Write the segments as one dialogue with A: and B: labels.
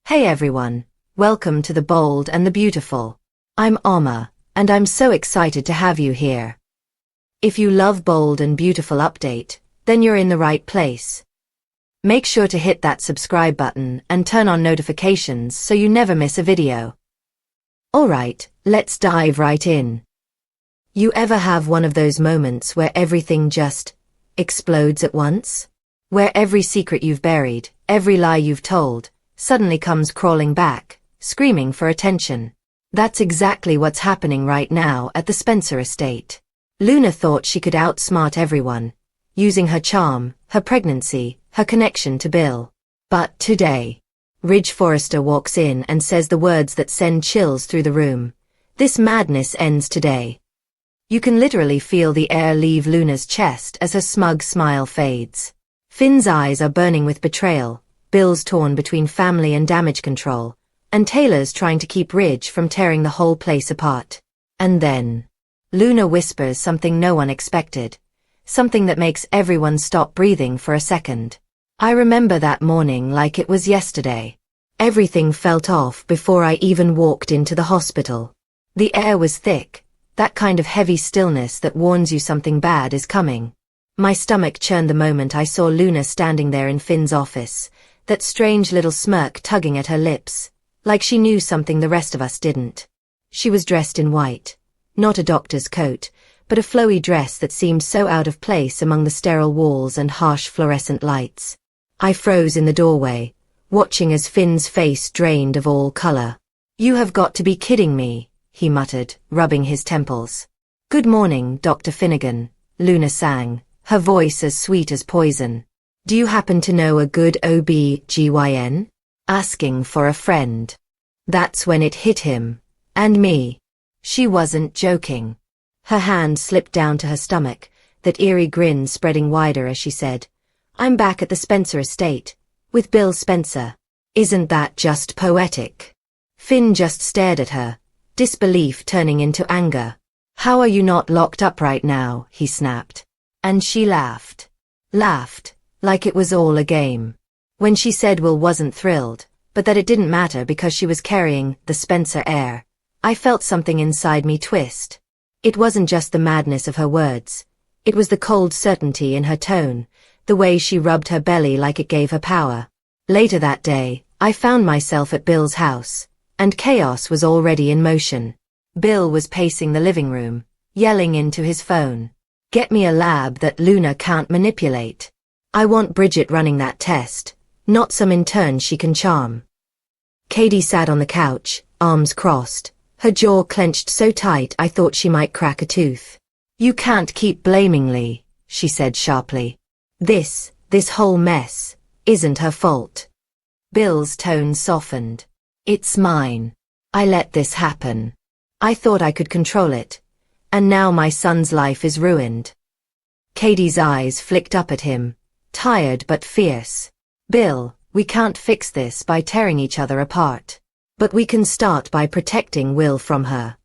A: Hey everyone, welcome to The Bold and the Beautiful. I'm Oma, and I'm so excited to have you here. If you love Bold and Beautiful update, then you're in the right place. Make sure to hit that subscribe button and turn on notifications so you never miss a video. Alright, let's dive right in. You ever have one of those moments where everything just explodes at once? Where every secret you've buried, every lie you've told, suddenly comes crawling back, screaming for attention. That's exactly what's happening right now at the Spencer estate. Luna thought she could outsmart everyone, using her charm, her pregnancy, her connection to Bill. But today, Ridge Forrester walks in and says the words that send chills through the room. This madness ends today. You can literally feel the air leave Luna's chest as her smug smile fades. Finn's eyes are burning with betrayal, Bill's torn between family and damage control, and Taylor's trying to keep Ridge from tearing the whole place apart. And then, Luna whispers something no one expected, something that makes everyone stop breathing for a second. I remember that morning like it was yesterday. Everything felt off before I even walked into the hospital. The air was thick, that kind of heavy stillness that warns you something bad is coming. My stomach churned the moment I saw Luna standing there in Finn's office, that strange little smirk tugging at her lips, like she knew something the rest of us didn't. She was dressed in white, not a doctor's coat, but a flowy dress that seemed so out of place among the sterile walls and harsh fluorescent lights. I froze in the doorway, watching as Finn's face drained of all color. "You have got to be kidding me," he muttered, rubbing his temples. "Good morning, Dr. Finnegan," Luna sang, her voice as sweet as poison. "Do you happen to know a good OB-GYN? Asking for a friend." That's when it hit him. And me. She wasn't joking. Her hand slipped down to her stomach, that eerie grin spreading wider as she said, "I'm back at the Spencer estate, with Bill Spencer. Isn't that just poetic?" Finn just stared at her, disbelief turning into anger. "How are you not locked up right now?" he snapped. And she laughed. Laughed. Like it was all a game. When she said Will wasn't thrilled, but that it didn't matter because she was carrying the Spencer heir, I felt something inside me twist. It wasn't just the madness of her words. It was the cold certainty in her tone, the way she rubbed her belly like it gave her power. Later that day, I found myself at Bill's house, and chaos was already in motion. Bill was pacing the living room, yelling into his phone, "Get me a lab that Luna can't manipulate. I want Bridget running that test, not some intern she can charm." Katie sat on the couch, arms crossed, her jaw clenched so tight I thought she might crack a tooth. "You can't keep blaming Lee," she said sharply. This whole mess, isn't her fault." Bill's tone softened. "It's mine. I let this happen. I thought I could control it. And now my son's life is ruined." Katie's eyes flicked up at him, tired but fierce. "Bill, we can't fix this by tearing each other apart. But we can start by protecting Will from her."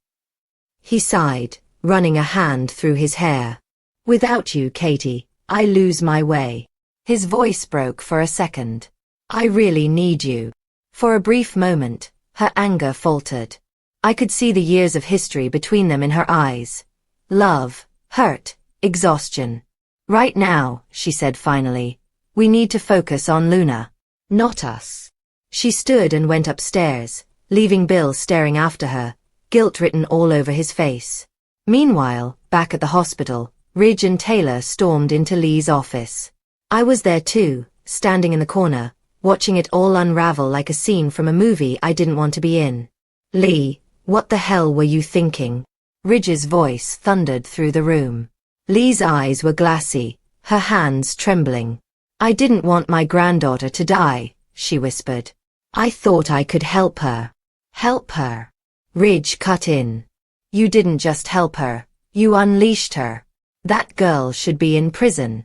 A: He sighed, running a hand through his hair. "Without you, Katie, I lose my way." His voice broke for a second. "I really need you." For a brief moment, her anger faltered. I could see the years of history between them in her eyes. Love, hurt, exhaustion. "Right now," she said finally, "we need to focus on Luna. Not us." She stood and went upstairs, leaving Bill staring after her, guilt written all over his face. Meanwhile, back at the hospital, Ridge and Taylor stormed into Lee's office. I was there too, standing in the corner, watching it all unravel like a scene from a movie I didn't want to be in. "Lee, what the hell were you thinking?" Ridge's voice thundered through the room. Lee's eyes were glassy, her hands trembling. "I didn't want my granddaughter to die," she whispered. "I thought I could help her." "Help her?" Ridge cut in. "You didn't just help her, you unleashed her. That girl should be in prison."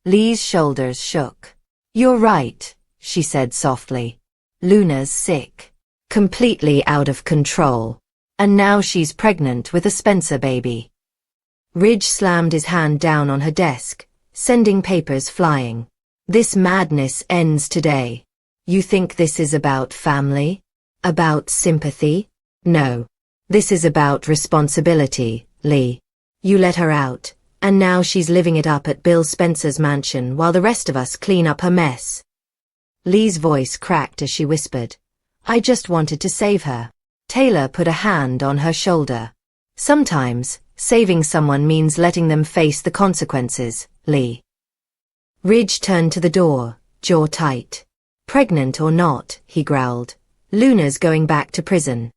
A: Lee's shoulders shook. "You're right," she said softly. "Luna's sick. Completely out of control. And now she's pregnant with a Spencer baby." Ridge slammed his hand down on her desk, sending papers flying. "This madness ends today. You think this is about family? About sympathy? No. This is about responsibility, Lee. You let her out, and now she's living it up at Bill Spencer's mansion while the rest of us clean up her mess. Lee's voice cracked as she whispered, I just wanted to save her. Taylor put a hand on her shoulder. Sometimes, saving someone means letting them face the consequences, Lee. Ridge turned to the door, jaw tight. Pregnant or not, he growled, Luna's going back to prison.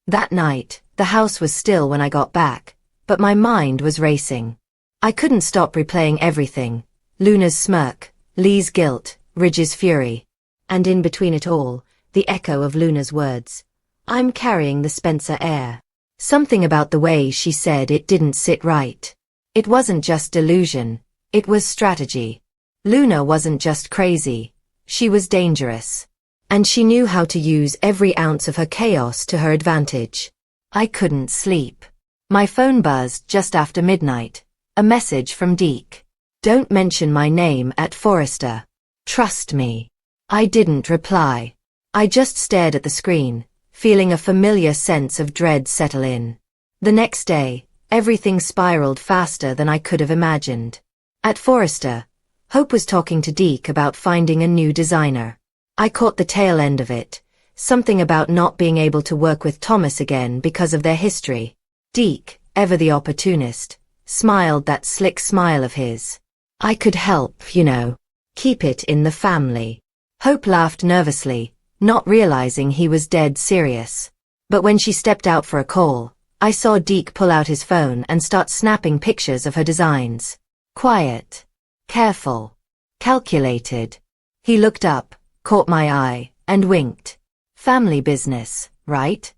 A: That night, the house was still when I got back, but my mind was racing. I couldn't stop replaying everything. Luna's smirk, Lee's guilt, Ridge's fury. And in between it all, the echo of Luna's words. I'm carrying the Spencer air. Something about the way she said it didn't sit right. It wasn't just delusion, it was strategy. Luna wasn't just crazy, she was dangerous. And she knew how to use every ounce of her chaos to her advantage. I couldn't sleep. My phone buzzed just after midnight. A message from Deke. Don't mention my name at Forrester. Trust me. I didn't reply. I just stared at the screen, feeling a familiar sense of dread settle in. The next day, everything spiraled faster than I could have imagined. At Forrester, Hope was talking to Deke about finding a new designer. I caught the tail end of it, something about not being able to work with Thomas again because of their history. Deke, ever the opportunist, smiled that slick smile of his. I could help, you know. Keep it in the family. Hope laughed nervously, not realizing he was dead serious. But when she stepped out for a call, I saw Deke pull out his phone and start snapping pictures of her designs. Quiet. Careful. Calculated. He looked up, caught my eye, and winked. Family business, right?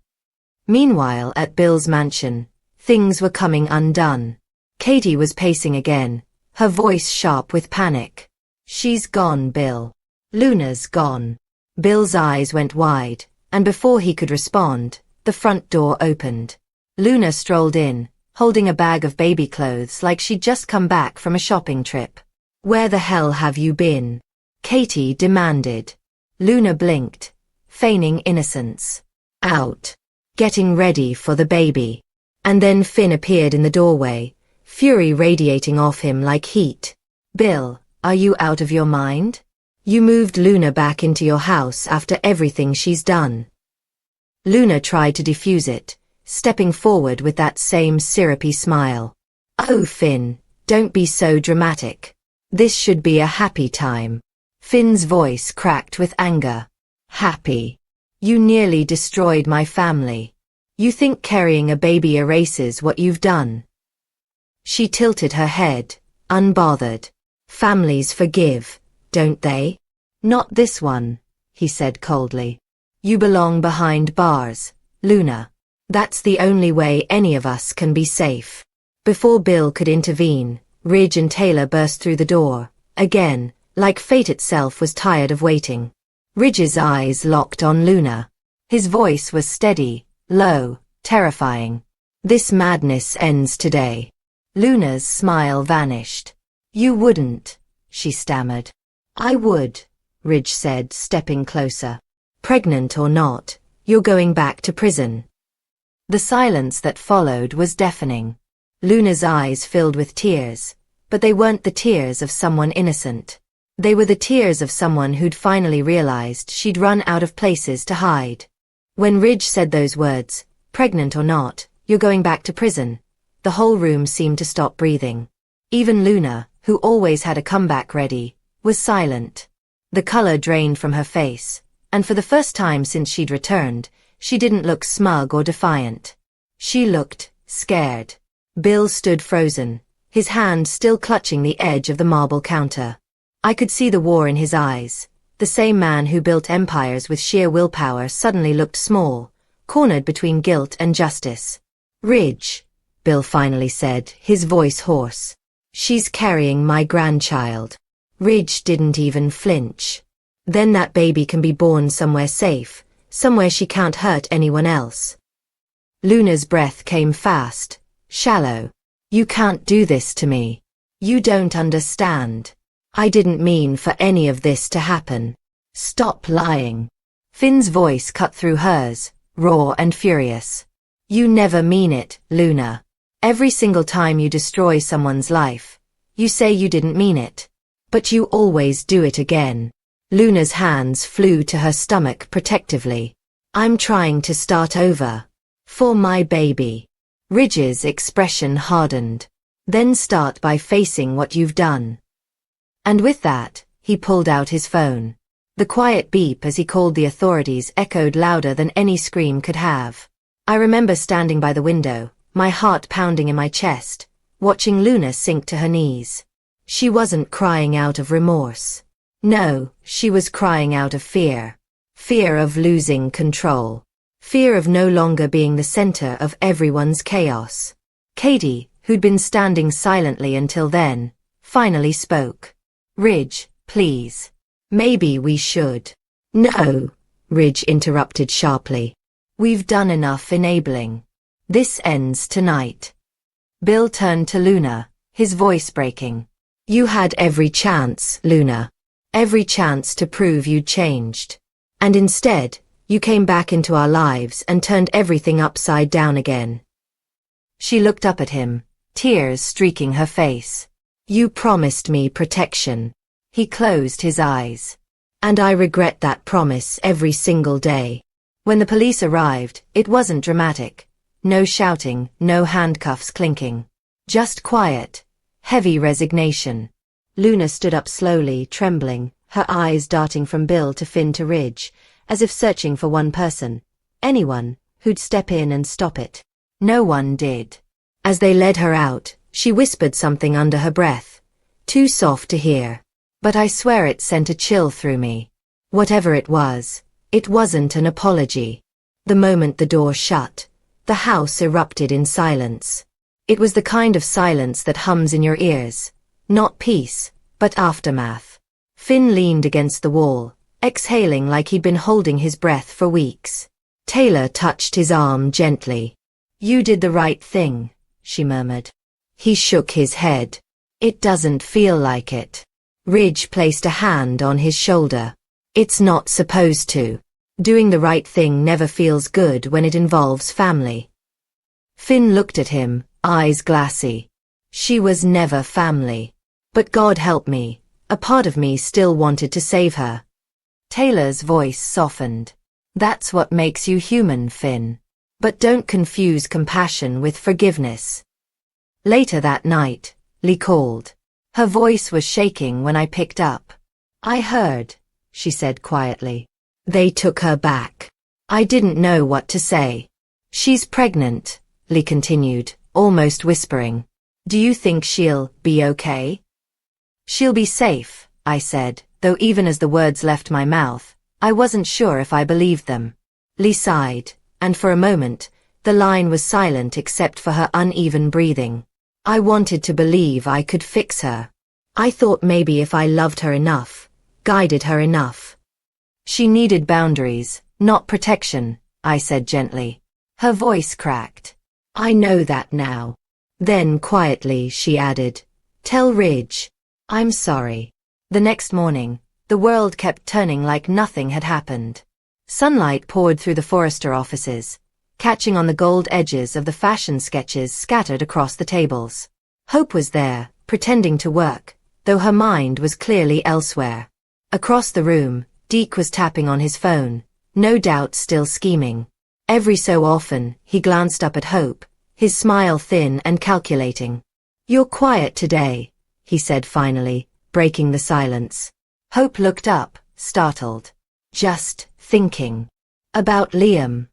A: Meanwhile, at Bill's mansion, things were coming undone. Katie was pacing again, her voice sharp with panic. She's gone, Bill. Luna's gone. Bill's eyes went wide, and before he could respond, the front door opened. Luna strolled in, holding a bag of baby clothes like she'd just come back from a shopping trip. Where the hell have you been? Katie demanded. Luna blinked, feigning innocence. Out. Getting ready for the baby. And then Finn appeared in the doorway, fury radiating off him like heat. Bill, are you out of your mind? You moved Luna back into your house after everything she's done. Luna tried to defuse it, stepping forward with that same syrupy smile. Oh, Finn, don't be so dramatic. This should be a happy time. Finn's voice cracked with anger. Happy. You nearly destroyed my family. You think carrying a baby erases what you've done? She tilted her head, unbothered. Families forgive, don't they? Not this one, he said coldly. You belong behind bars, Luna. That's the only way any of us can be safe. Before Bill could intervene, Ridge and Taylor burst through the door, again, like fate itself was tired of waiting. Ridge's eyes locked on Luna. His voice was steady, low, terrifying. This madness ends today. Luna's smile vanished. You wouldn't, she stammered. I would, Ridge said, stepping closer. Pregnant or not, you're going back to prison. The silence that followed was deafening. Luna's eyes filled with tears, but they weren't the tears of someone innocent. They were the tears of someone who'd finally realized she'd run out of places to hide. When Ridge said those words, pregnant or not, you're going back to prison, the whole room seemed to stop breathing. Even Luna, who always had a comeback ready, was silent. The color drained from her face, and for the first time since she'd returned, she didn't look smug or defiant. She looked scared. Bill stood frozen, his hand still clutching the edge of the marble counter. I could see the war in his eyes. The same man who built empires with sheer willpower suddenly looked small, cornered between guilt and justice. Ridge, Bill finally said, his voice hoarse. She's carrying my grandchild. Ridge didn't even flinch. Then that baby can be born somewhere safe, somewhere she can't hurt anyone else. Luna's breath came fast, shallow. You can't do this to me. You don't understand. I didn't mean for any of this to happen. Stop lying. Finn's voice cut through hers, raw and furious. You never mean it, Luna. Every single time you destroy someone's life, you say you didn't mean it. But you always do it again. Luna's hands flew to her stomach protectively. I'm trying to start over. For my baby. Ridge's expression hardened. Then start by facing what you've done. And with that, he pulled out his phone. The quiet beep as he called the authorities echoed louder than any scream could have. I remember standing by the window, my heart pounding in my chest, watching Luna sink to her knees. She wasn't crying out of remorse. No, she was crying out of fear. Fear of losing control. Fear of no longer being the center of everyone's chaos. Katie, who'd been standing silently until then, finally spoke. Ridge, please. Maybe we should. No, Ridge interrupted sharply. We've done enough enabling. This ends tonight. Bill turned to Luna, his voice breaking. You had every chance, Luna. Every chance to prove you'd changed. And instead, you came back into our lives and turned everything upside down again. She looked up at him, tears streaking her face. You promised me protection. He closed his eyes. And I regret that promise every single day. When the police arrived, it wasn't dramatic. No shouting, no handcuffs clinking. Just quiet, heavy resignation. Luna stood up slowly, trembling, her eyes darting from Bill to Finn to Ridge, as if searching for one person, anyone, who'd step in and stop it. No one did. As they led her out, she whispered something under her breath, too soft to hear. But I swear it sent a chill through me. Whatever it wasn't an apology. The moment the door shut, the house erupted in silence. It was the kind of silence that hums in your ears, not peace, but aftermath. Finn leaned against the wall, exhaling like he'd been holding his breath for weeks. Taylor touched his arm gently. You did the right thing, she murmured. He shook his head. It doesn't feel like it. Ridge placed a hand on his shoulder. It's not supposed to. Doing the right thing never feels good when it involves family. Finn looked at him, eyes glassy. She was never family. But God help me, a part of me still wanted to save her. Taylor's voice softened. That's what makes you human, Finn. But don't confuse compassion with forgiveness. Later that night, Lee called. Her voice was shaking when I picked up. I heard, she said quietly. They took her back. I didn't know what to say. She's pregnant, Lee continued, almost whispering. Do you think she'll be okay? She'll be safe, I said, though even as the words left my mouth, I wasn't sure if I believed them. Lee sighed, and for a moment, the line was silent except for her uneven breathing. I wanted to believe I could fix her. I thought maybe if I loved her enough, guided her enough. She needed boundaries, not protection, I said gently. Her voice cracked. I know that now. Then quietly she added, tell Ridge. I'm sorry. The next morning, the world kept turning like nothing had happened. Sunlight poured through the Forrester offices, catching on the gold edges of the fashion sketches scattered across the tables. Hope was there, pretending to work, though her mind was clearly elsewhere. Across the room, Deke was tapping on his phone, no doubt still scheming. Every so often, he glanced up at Hope, his smile thin and calculating. You're quiet today, he said finally, breaking the silence. Hope looked up, startled. Just thinking. About Liam?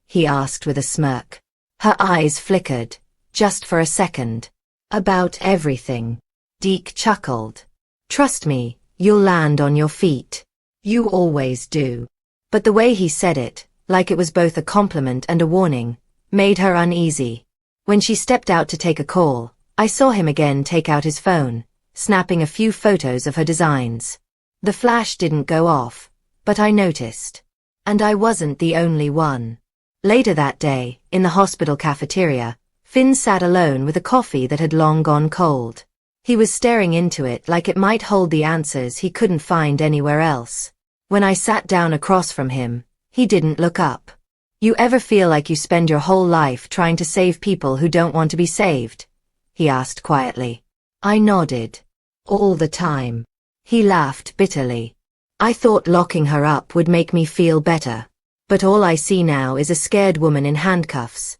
A: He asked with a smirk. Her eyes flickered, just for a second. About everything. Deke chuckled. Trust me, you'll land on your feet. You always do. But the way he said it, like it was both a compliment and a warning, made her uneasy. When she stepped out to take a call, I saw him again take out his phone, snapping a few photos of her designs. The flash didn't go off, but I noticed. And I wasn't the only one. Later that day, in the hospital cafeteria, Finn sat alone with a coffee that had long gone cold. He was staring into it like it might hold the answers he couldn't find anywhere else. When I sat down across from him, he didn't look up. You ever feel like you spend your whole life trying to save people who don't want to be saved? He asked quietly. I nodded. All the time. He laughed bitterly. I thought locking her up would make me feel better. But all I see now is a scared woman in handcuffs.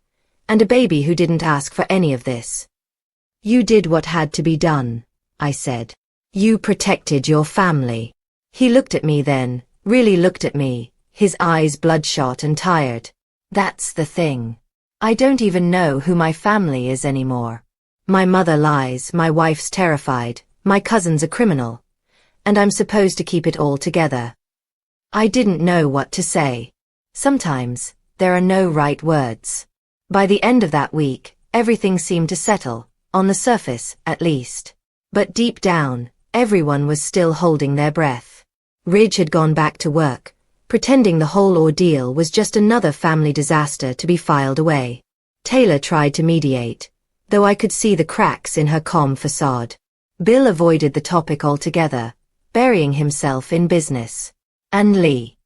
A: And a baby who didn't ask for any of this. You did what had to be done, I said. You protected your family. He looked at me then, really looked at me, his eyes bloodshot and tired. That's the thing. I don't even know who my family is anymore. My mother lies, my wife's terrified, my cousin's a criminal. And I'm supposed to keep it all together. I didn't know what to say. Sometimes, there are no right words. By the end of that week, everything seemed to settle, on the surface, at least. But deep down, everyone was still holding their breath. Ridge had gone back to work, pretending the whole ordeal was just another family disaster to be filed away. Taylor tried to mediate, though I could see the cracks in her calm facade. Bill avoided the topic altogether, burying himself in business. And Lee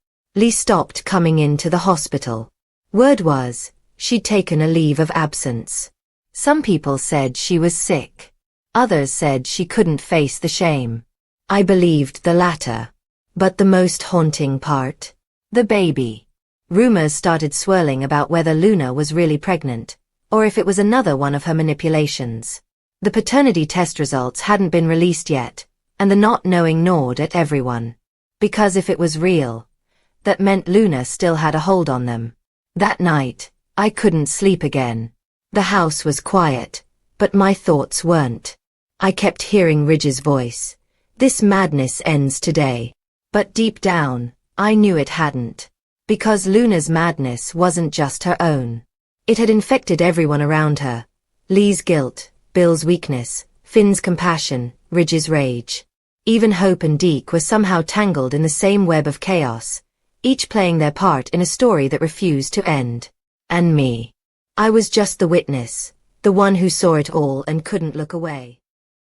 A: stopped coming into the hospital. Word was, she'd taken a leave of absence. Some people said she was sick. Others said she couldn't face the shame. I believed the latter. But the most haunting part? The baby. Rumors started swirling about whether Luna was really pregnant, or if it was another one of her manipulations. The paternity test results hadn't been released yet, and the not knowing gnawed at everyone. Because if it was real, that meant Luna still had a hold on them. That night, I couldn't sleep again. The house was quiet, but my thoughts weren't. I kept hearing Ridge's voice. This madness ends today. But deep down, I knew it hadn't. Because Luna's madness wasn't just her own. It had infected everyone around her. Lee's guilt, Bill's weakness, Finn's compassion, Ridge's rage. Even Hope and Deke were somehow tangled in the same web of chaos, each playing their part in a story that refused to end. And me. I was just the witness, the one who saw it all and couldn't look away.